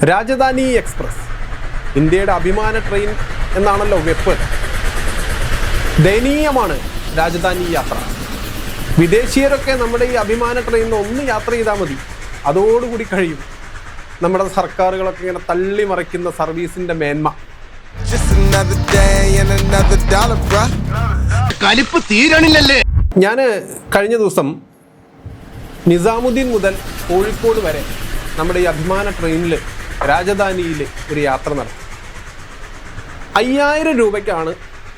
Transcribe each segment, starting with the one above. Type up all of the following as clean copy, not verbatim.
Rajdhani express ഇന്ത്യയുടെ അഭിമാന train എന്നാണല്ലോ വെപ്പ്. ദയനീയമാണ് രാജധാനി യാത്ര. വിദേശീയരൊക്കെ നമ്മുടെ ഈ അഭിമാന ട്രെയിനിൽ ഒന്ന് യാത്ര ചെയ്താൽ മതി, അതോടുകൂടി കഴിയും നമ്മുടെ സർക്കാരുകളൊക്കെ ഇങ്ങനെ തള്ളി മറിക്കുന്ന സർവീസിന്റെ മേന്മ. ഞാൻ കഴിഞ്ഞ ദിവസം നിസാമുദ്ദീൻ മുതൽ കോഴിക്കോട് വരെ നമ്മുടെ ഈ അഭിമാന ട്രെയിനിൽ രാജധാനിയിൽ ഒരു യാത്ര നടത്തി. 5000 രൂപയ്ക്കാണ്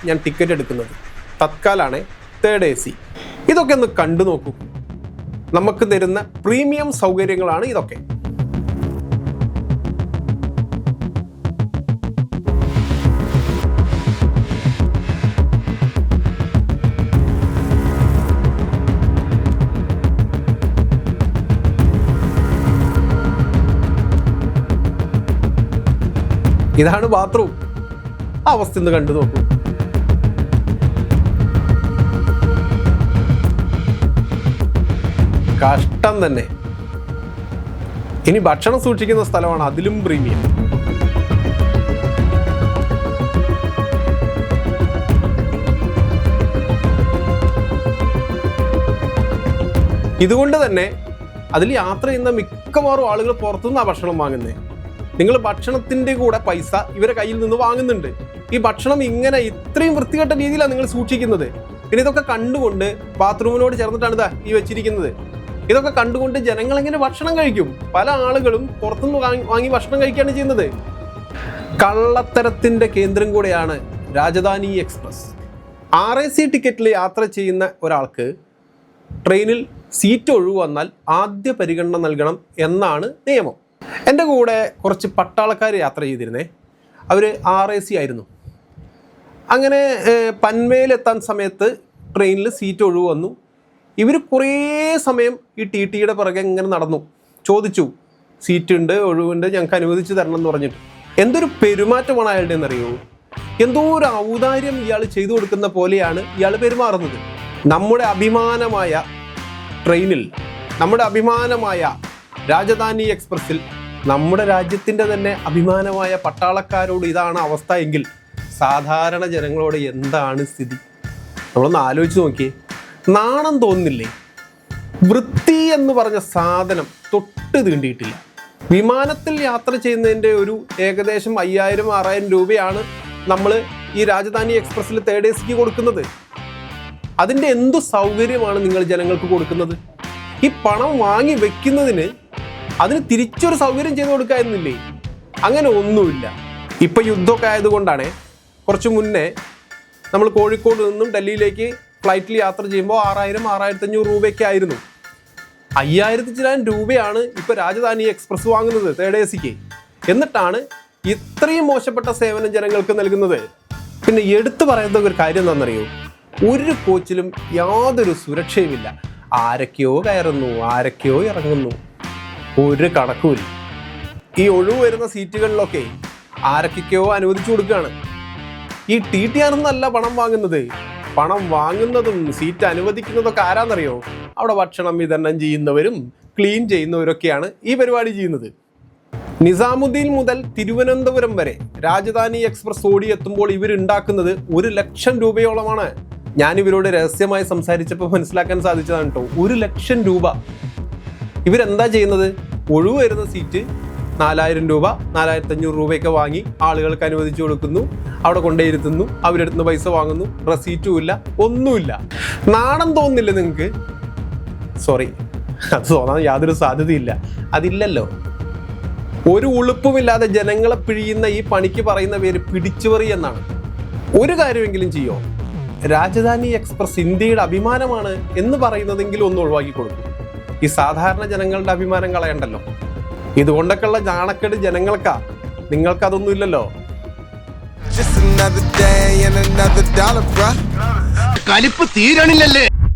ഞാൻ ടിക്കറ്റ് എടുക്കുന്നത്. തത്കാലാണ്, തേർഡ് AC. ഇതൊക്കെ ഒന്ന് കണ്ടു നോക്കൂ. നമുക്ക് തരുന്ന പ്രീമിയം സൗകര്യങ്ങളാണ് ഇതൊക്കെ. ഇതാണ് ബാത്റൂം. അവസ്ഥ ഒന്ന് കണ്ടു നോക്കൂ. കഷ്ടം തന്നെ. ഇനി ഭക്ഷണം സൂക്ഷിക്കുന്ന സ്ഥലമാണ് അതിലും പ്രീമിയം. ഇതുകൊണ്ട് തന്നെ അതിൽ യാത്ര ചെയ്യുന്ന മിക്കവാറും ആളുകൾ പുറത്തുനിന്നാണ് ഭക്ഷണം വാങ്ങുന്നത്. നിങ്ങൾ ഭക്ഷണത്തിൻ്റെ കൂടെ പൈസ ഇവരെ കയ്യിൽ നിന്ന് വാങ്ങുന്നുണ്ട്. ഈ ഭക്ഷണം ഇങ്ങനെ ഇത്രയും വൃത്തികെട്ട രീതിയിലാണ് നിങ്ങൾ സൂക്ഷിക്കുന്നത്. പിന്നെ ഇതൊക്കെ കണ്ടുകൊണ്ട് ബാത്റൂമിനോട് ചേർന്നിട്ടാണ് ഇതാ ഈ വെച്ചിരിക്കുന്നത്. ഇതൊക്കെ കണ്ടുകൊണ്ട് ജനങ്ങൾ എങ്ങനെ ഭക്ഷണം കഴിക്കും? പല ആളുകളും പുറത്തുനിന്ന് വാങ്ങി ഭക്ഷണം കഴിക്കുകയാണ് ചെയ്യുന്നത്. കള്ളത്തരത്തിൻ്റെ കേന്ദ്രം കൂടെയാണ് രാജധാനി എക്സ്പ്രസ്. RAC ടിക്കറ്റിൽ യാത്ര ചെയ്യുന്ന ഒരാൾക്ക് ട്രെയിനിൽ സീറ്റ് ഒഴിവ് വന്നാൽ ആദ്യ പരിഗണന നൽകണം എന്നാണ് നിയമം. എൻ്റെ കൂടെ കുറച്ച് പട്ടാളക്കാർ യാത്ര ചെയ്തിരുന്നേ. അവർ RAC ആയിരുന്നു. അങ്ങനെ പൻവേലെത്താൻ സമയത്ത് ട്രെയിനിൽ സീറ്റ് ഒഴിവ് വന്നു. ഇവർ കുറേ സമയം ഈ TTയുടെ പുറകെ ഇങ്ങനെ നടന്നു. ചോദിച്ചു, സീറ്റ് ഉണ്ട്, ഒഴിവുണ്ട്, ഞങ്ങൾക്ക് അനുവദിച്ച് തരണം എന്ന് പറഞ്ഞിട്ട്. എന്തൊരു പെരുമാറ്റമാണ് അയാളുടെ എന്നറിയോ? എന്തോ ഒരു ഔദാര്യം ഇയാൾ ചെയ്തു കൊടുക്കുന്ന പോലെയാണ് ഇയാൾ പെരുമാറുന്നത്. നമ്മുടെ അഭിമാനമായ ട്രെയിനിൽ, നമ്മുടെ അഭിമാനമായ രാജധാനി എക്സ്പ്രസിൽ, നമ്മുടെ രാജ്യത്തിൻ്റെ തന്നെ അഭിമാനമായ പട്ടാളക്കാരോട് ഇതാണ് അവസ്ഥ എങ്കിൽ സാധാരണ ജനങ്ങളോട് എന്താണ് സ്ഥിതി? നമ്മളൊന്ന് ആലോചിച്ച് നോക്കിയേ. നാണം തോന്നുന്നില്ലേ? വൃത്തി എന്ന് പറഞ്ഞ സാധനം തൊട്ട് തീണ്ടിയിട്ടില്ല. വിമാനത്തിൽ യാത്ര ചെയ്യുന്നതിൻ്റെ ഒരു ഏകദേശം 5000-6000 രൂപയാണ് നമ്മൾ ഈ രാജധാനി എക്സ്പ്രസിൽ തേർഡ് ACക്ക് കൊടുക്കുന്നത്. അതിൻ്റെ എന്തു സൗകര്യമാണ് നിങ്ങൾ ജനങ്ങൾക്ക് കൊടുക്കുന്നത്? ഈ പണം വാങ്ങി വെക്കുന്നതിന് അതിന് തിരിച്ചൊരു സൗകര്യം ചെയ്ത് കൊടുക്കായിരുന്നില്ലേ? അങ്ങനെ ഒന്നുമില്ല. ഇപ്പം യുദ്ധമൊക്കെ ആയതുകൊണ്ടാണ്. കുറച്ച് മുന്നേ നമ്മൾ കോഴിക്കോട് നിന്നും ഡൽഹിയിലേക്ക് ഫ്ലൈറ്റിൽ യാത്ര ചെയ്യുമ്പോൾ 6000-6500 രൂപയൊക്കെ ആയിരുന്നു. 5000 ചില്ലാൻ രൂപയാണ് ഇപ്പോൾ രാജധാനി എക്സ്പ്രസ് വാങ്ങുന്നത് തേർഡ് ACക്ക്. എന്നിട്ടാണ് ഇത്രയും മോശപ്പെട്ട സേവനം ജനങ്ങൾക്ക് നൽകുന്നത്. പിന്നെ എടുത്തു പറയുന്ന ഒരു കാര്യം എന്താണെന്നറിയോ? ഒരു കോച്ചിലും യാതൊരു സുരക്ഷയുമില്ല. ആരൊക്കെയോ കയറുന്നു, ആരൊക്കെയോ ഇറങ്ങുന്നു, ഒരു കണക്കുമില്ല. ഈ ഒഴിവ് വരുന്ന സീറ്റുകളിലൊക്കെ ആരൊക്കെയോ അനുവദിച്ചു കൊടുക്കുകയാണ്. ഈ TT ആണെന്നല്ല പണം വാങ്ങുന്നത്. പണം വാങ്ങുന്നതും സീറ്റ് അനുവദിക്കുന്നതൊക്കെ ആരാന്നറിയോ? അവിടെ ഭക്ഷണം വിതരണം ചെയ്യുന്നവരും ക്ലീൻ ചെയ്യുന്നവരൊക്കെയാണ് ഈ പരിപാടി ചെയ്യുന്നത്. നിസാമുദ്ദീൻ മുതൽ തിരുവനന്തപുരം വരെ രാജധാനി എക്സ്പ്രസ് ഓടിയെത്തുമ്പോൾ ഇവരുണ്ടാക്കുന്നത് 1 ലക്ഷം രൂപയോളമാണ്. ഞാൻ ഇവരോട് രഹസ്യമായി സംസാരിച്ചപ്പോൾ മനസ്സിലാക്കാൻ സാധിച്ചതാണ് കേട്ടോ. 1 ലക്ഷം രൂപ. ഇവരെന്താ ചെയ്യുന്നത്? ഒഴിവ് വരുന്ന സീറ്റ് 4000 രൂപ, 4500 രൂപയൊക്കെ വാങ്ങി ആളുകൾക്ക് അനുവദിച്ചു കൊടുക്കുന്നു. അവിടെ കൊണ്ടേയിരുത്തുന്നു, അവരെടുത്തുന്ന പൈസ വാങ്ങുന്നു. റെസീറ്റും ഇല്ല, ഒന്നുമില്ല. നാണം തോന്നുന്നില്ല നിങ്ങൾക്ക്? സോറി, അത് തോന്നാൻ യാതൊരു സാധ്യതയില്ല. അതില്ലല്ലോ. ഒരു ഉളുപ്പുമില്ലാതെ ജനങ്ങളെ പിഴിയുന്ന ഈ പണിക്ക് പറയുന്ന പേര് പിടിച്ചുപറി എന്നാണ്. ഒരു കാര്യമെങ്കിലും ചെയ്യോ? രാജധാനി എക്സ്പ്രസ് ഇന്ത്യയുടെ അഭിമാനമാണ് എന്ന് പറയുന്നതെങ്കിലും ഒന്ന് ഒഴിവാക്കി കൊടുക്കും. ഈ സാധാരണ ജനങ്ങളുടെ അഭിമാനം കളയണ്ടല്ലോ. ഇതുകൊണ്ടൊക്കെയുള്ള ജാണക്കേട് ജനങ്ങൾക്കാ, നിങ്ങൾക്കതൊന്നും ഇല്ലല്ലോ. കലിപ്പ് തീരണില്ലല്ലേ?